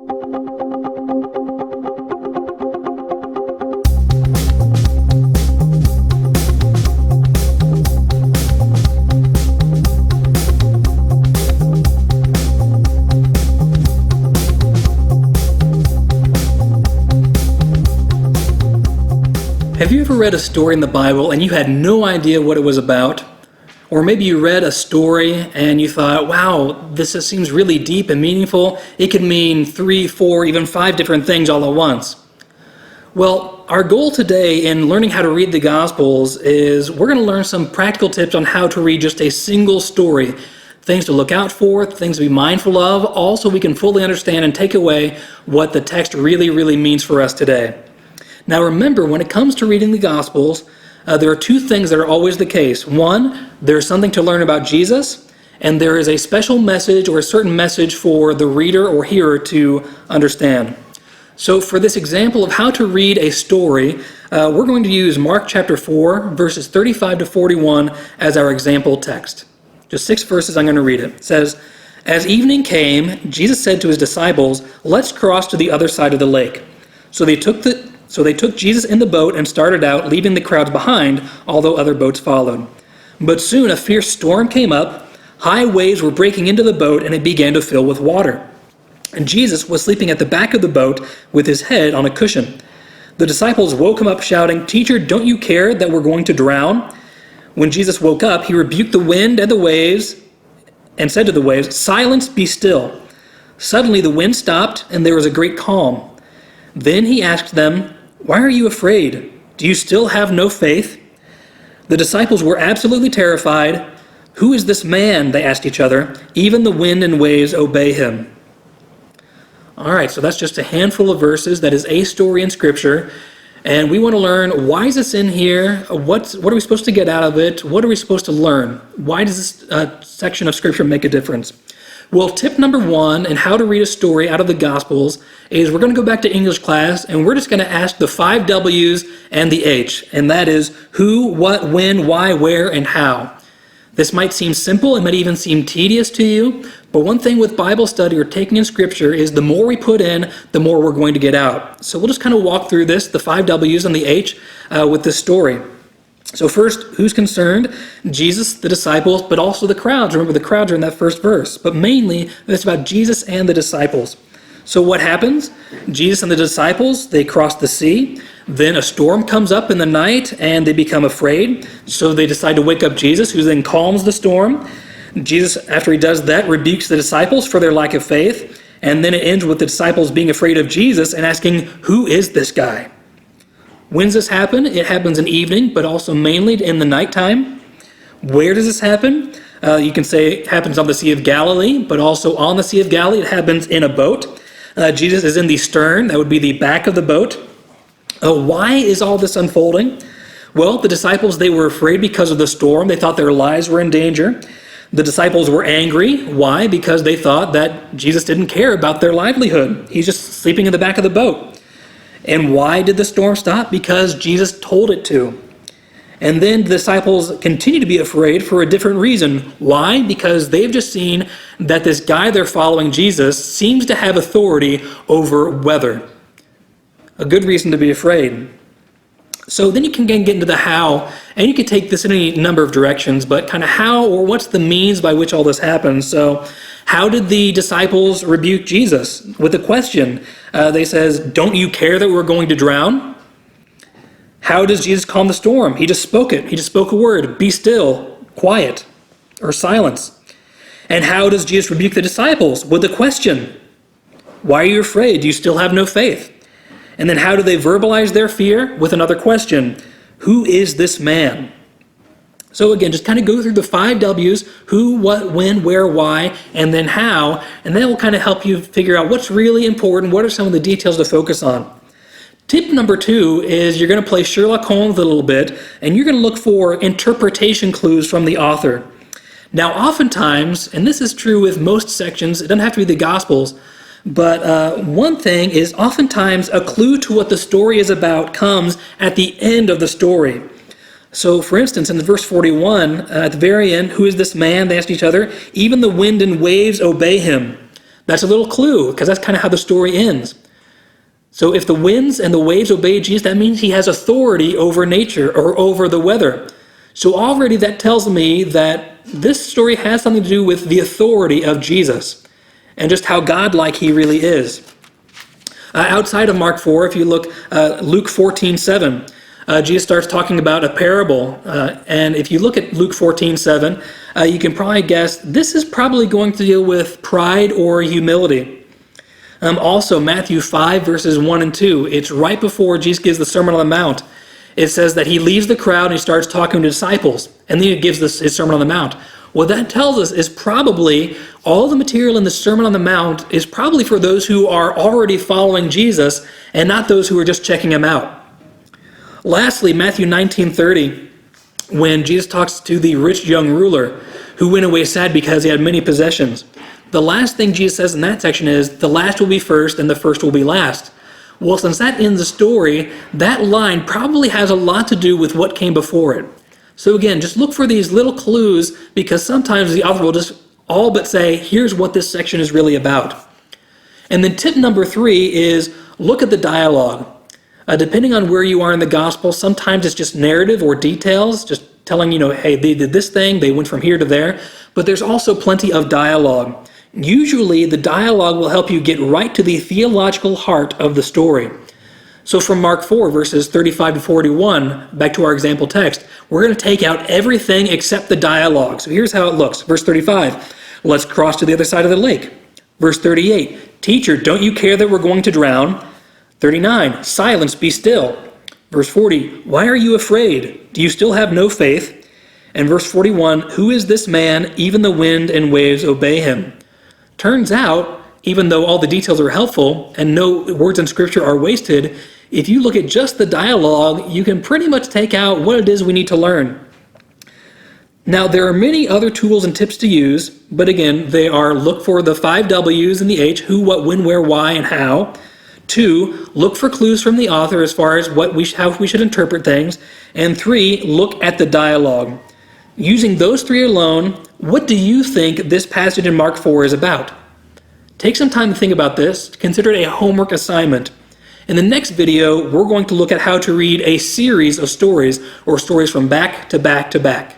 Have you ever read a story in the Bible and you had no idea what it was about? Or maybe you read a story and you thought, wow, this seems really deep and meaningful. It could mean 3, 4, even 5 different things all at once. Well, our goal today in learning how to read the Gospels is we're going to learn some practical tips on how to read just a single story. Things to look out for, things to be mindful of, all so we can fully understand and take away what the text really means for us today. Now remember, when it comes to reading the Gospels, there are 2 things that are always the case. One, there's something to learn about Jesus, and there is a special message or a certain message for the reader or hearer to understand. So for this example of how to read a story, we're going to use Mark chapter 4, verses 35 to 41 as our example text. Just 6 verses, I'm going to read it. It says, "As evening came, Jesus said to his disciples, 'Let's cross to the other side of the lake.' So they took Jesus in the boat and started out, leaving the crowds behind, although other boats followed. But soon a fierce storm came up, high waves were breaking into the boat, and it began to fill with water. And Jesus was sleeping at the back of the boat with his head on a cushion. The disciples woke him up shouting, 'Teacher, don't you care that we're going to drown?' When Jesus woke up, he rebuked the wind and the waves and said to the waves, 'Silence, be still.' Suddenly the wind stopped, and there was a great calm. Then he asked them, 'Why are you afraid? Do you still have no faith?' The disciples were absolutely terrified. 'Who is this man?' they asked each other. 'Even the wind and waves obey him.'" All right, so that's just a handful of verses. That is a story in Scripture. And we want to learn, why is this in here? What are we supposed to get out of it? What are we supposed to learn? Why does this section of Scripture make a difference? Well, tip number 1 in how to read a story out of the Gospels is we're going to go back to English class, and we're just going to ask the 5 W's and the H, and that is who, what, when, why, where, and how. This might seem simple, it might even seem tedious to you, but one thing with Bible study or taking in Scripture is the more we put in, the more we're going to get out. So we'll just kind of walk through this, the 5 W's and the H, with this story. So first, who's concerned? Jesus, the disciples, but also the crowds. Remember, the crowds are in that first verse. But mainly, it's about Jesus and the disciples. So what happens? Jesus and the disciples, they cross the sea. Then a storm comes up in the night, and they become afraid. So they decide to wake up Jesus, who then calms the storm. Jesus, after he does that, rebukes the disciples for their lack of faith. And then it ends with the disciples being afraid of Jesus and asking, "Who is this guy?" When does this happen? It happens in evening, but also mainly in the nighttime. Where does this happen? You can say it happens on the Sea of Galilee, but also on the Sea of Galilee, it happens in a boat. Jesus is in the stern, that would be the back of the boat. Why is all this unfolding? Well, the disciples, they were afraid because of the storm. They thought their lives were in danger. The disciples were angry. Why? Because they thought that Jesus didn't care about their livelihood. He's just sleeping in the back of the boat. And why did the storm stop? Because Jesus told it to. And then the disciples continue to be afraid for a different reason. Why? Because they've just seen that this guy they're following, Jesus, seems to have authority over weather. A good reason to be afraid. So then you can get into the how, and you can take this in any number of directions, but kind of how or what's the means by which all this happens. So how did the disciples rebuke Jesus? With a question. They says, "Don't you care that we're going to drown?" How does Jesus calm the storm? He just spoke it. He just spoke a word. Be still, quiet, or silence. And how does Jesus rebuke the disciples? With a question. Why are you afraid? Do you still have no faith? And then how do they verbalize their fear? With another question. Who is this man? So again, just kind of go through the 5 W's, who, what, when, where, why, and then how, and that will kind of help you figure out what's really important, what are some of the details to focus on. Tip number 2 is you're going to play Sherlock Holmes a little bit, and you're going to look for interpretation clues from the author. Now, oftentimes, and this is true with most sections, it doesn't have to be the Gospels, but one thing is oftentimes a clue to what the story is about comes at the end of the story. So, for instance, in verse 41, at the very end, who is this man? They asked each other. Even the wind and waves obey him. That's a little clue, because that's kind of how the story ends. So if the winds and the waves obey Jesus, that means he has authority over nature or over the weather. So already that tells me that this story has something to do with the authority of Jesus and just how godlike he really is. Outside of Mark 4, if you look Luke 14:7, Jesus starts talking about a parable. And if you look at Luke 14:7, you can probably guess this is probably going to deal with pride or humility. Also, Matthew 5, verses 1 and 2, it's right before Jesus gives the Sermon on the Mount. It says that he leaves the crowd and he starts talking to disciples, and then he gives his Sermon on the Mount. What that tells us is probably all the material in the Sermon on the Mount is probably for those who are already following Jesus and not those who are just checking him out. Lastly, Matthew 19:30, when Jesus talks to the rich young ruler who went away sad because he had many possessions. The last thing Jesus says in that section is, the last will be first and the first will be last. Well, since that ends the story, that line probably has a lot to do with what came before it. So again, just look for these little clues, because sometimes the author will just all but say, here's what this section is really about. And then tip number 3 is look at the dialogue. Depending on where you are in the gospel, sometimes it's just narrative or details, just telling, hey, they did this thing, they went from here to there. But there's also plenty of dialogue. Usually the dialogue will help you get right to the theological heart of the story. So from Mark 4, verses 35 to 41, back to our example text, we're going to take out everything except the dialogue. So here's how it looks. Verse 35, let's cross to the other side of the lake. Verse 38, teacher, don't you care that we're going to drown? 39, silence, be still. Verse 40, why are you afraid? Do you still have no faith? And verse 41, who is this man? Even the wind and waves obey him. Turns out, even though all the details are helpful and no words in Scripture are wasted, if you look at just the dialogue, you can pretty much take out what it is we need to learn. Now, there are many other tools and tips to use, but again, they are look for the 5 W's and the H, who, what, when, where, why, and how. 2, look for clues from the author as far as how we should interpret things. And 3, look at the dialogue. Using those 3 alone, what do you think this passage in Mark 4 is about? Take some time to think about this. Consider it a homework assignment. In the next video, we're going to look at how to read a series of stories, or stories from back to back to back.